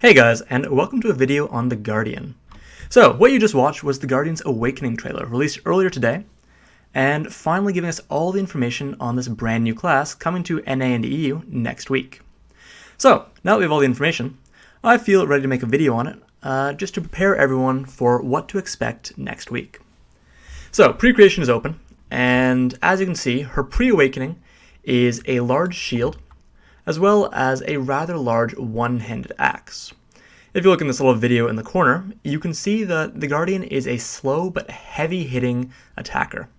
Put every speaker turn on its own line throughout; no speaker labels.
Hey guys, and welcome to a video on The Guardian. So, what you just watched was The Guardian's Awakening trailer, released earlier today, and finally giving us all the information on this brand new class coming to NA and EU next week. So, now that we have all the information, I feel ready to make a video on it, just to prepare everyone for what to expect next week. So, pre-creation is open, and as you can see, her pre-awakening is a large shield, as well as a rather large one-handed axe. If you look in this little video in the corner, you can see that the Guardian is a slow but heavy-hitting attacker.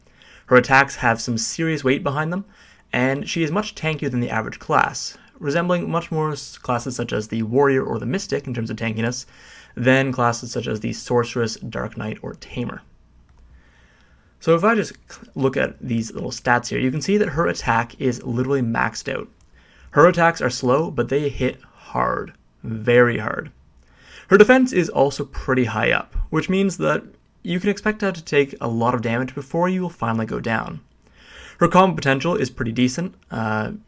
Her attacks have some serious weight behind them, and she is much tankier than the average class, resembling much more classes such as the Warrior or the Mystic in terms of tankiness, than classes such as the Sorceress, Dark Knight, or Tamer. So if I just look at these little stats here, you can see that her attack is literally maxed out. Her attacks are slow, but they hit hard, very hard. Her defense is also pretty high up, which means that you can expect her to take a lot of damage before you will finally go down. Her combo potential is pretty decent.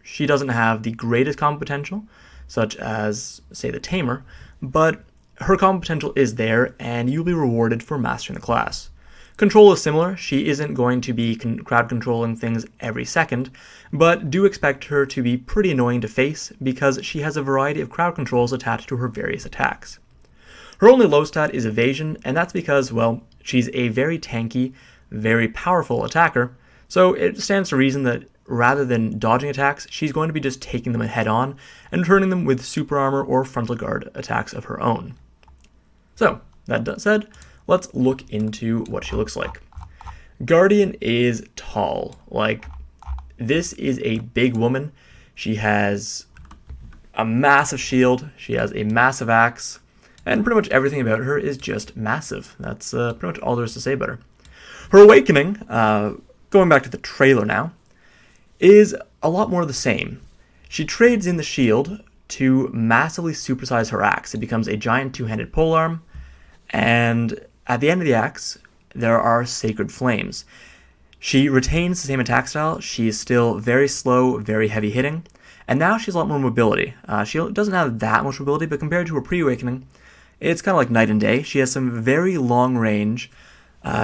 She doesn't have the greatest combo potential, such as, say, the Tamer, but her combo potential is there, and you'll be rewarded for mastering the class. Control is similar. She isn't going to be crowd controlling things every second, but do expect her to be pretty annoying to face because she has a variety of crowd controls attached to her various attacks. Her only low stat is evasion, and that's because, well, she's a very tanky, very powerful attacker, so it stands to reason that rather than dodging attacks, she's going to be just taking them head on and returning them with super armor or frontal guard attacks of her own. So, that said, let's look into what she looks like. Guardian is tall. This is a big woman. She has a massive shield. She has a massive axe. And pretty much everything about her is just massive. That's pretty much all there is to say about her. Her awakening, going back to the trailer now, is a lot more of the same. She trades in the shield to massively supersize her axe. It becomes a giant two-handed polearm, and at the end of the axe, there are sacred flames. She retains the same attack style. She is still very slow, very heavy hitting, and now she has a lot more mobility. She doesn't have that much mobility, but compared to her pre-awakening, it's kind of like night and day. She has some very long range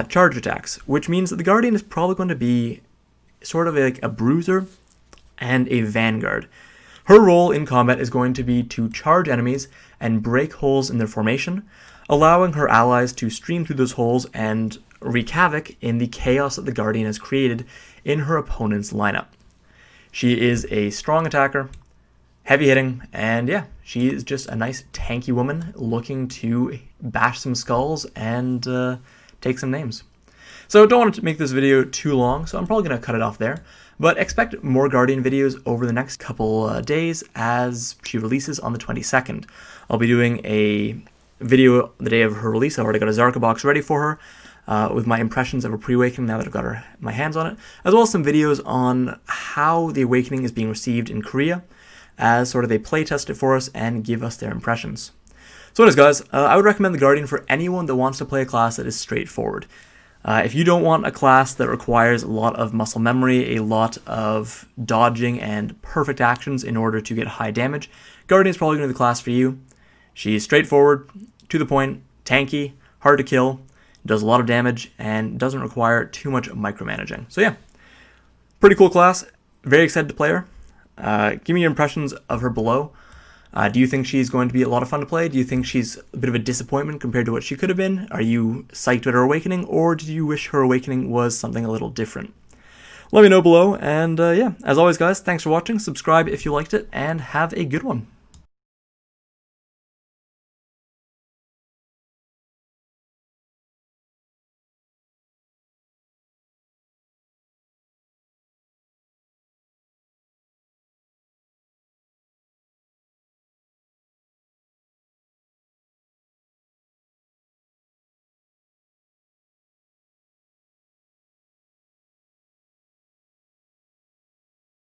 charge attacks, which means that the Guardian is probably going to be sort of like a bruiser and a vanguard. Her role in combat is going to be to charge enemies and break holes in their formation, allowing her allies to stream through those holes and wreak havoc in the chaos that the Guardian has created in her opponent's lineup. She is a strong attacker, heavy hitting, and yeah, she is just a nice tanky woman looking to bash some skulls and take some names. So don't want to make this video too long, so I'm probably going to cut it off there. But expect more Guardian videos over the next couple days as she releases on the 22nd. I'll be doing a video the day of her release. I've already got a Zarka box ready for her with my impressions of her pre-awakening now that I've got my hands on it, as well as some videos on how the awakening is being received in Korea as sort of they play test it for us and give us their impressions. So anyways guys, I would recommend the Guardian for anyone that wants to play a class that is straightforward. If you don't want a class that requires a lot of muscle memory, a lot of dodging and perfect actions in order to get high damage, Guardian is probably going to be the class for you. She's straightforward, to the point, tanky, hard to kill, does a lot of damage, and doesn't require too much micromanaging. So yeah, pretty cool class. Very excited to play her. Give me your impressions of her below. Do you think she's going to be a lot of fun to play? Do you think she's a bit of a disappointment compared to what she could have been? Are you psyched at her awakening, or do you wish her awakening was something a little different? Let me know below, and yeah, as always guys, thanks for watching. Subscribe if you liked it, and have a good one.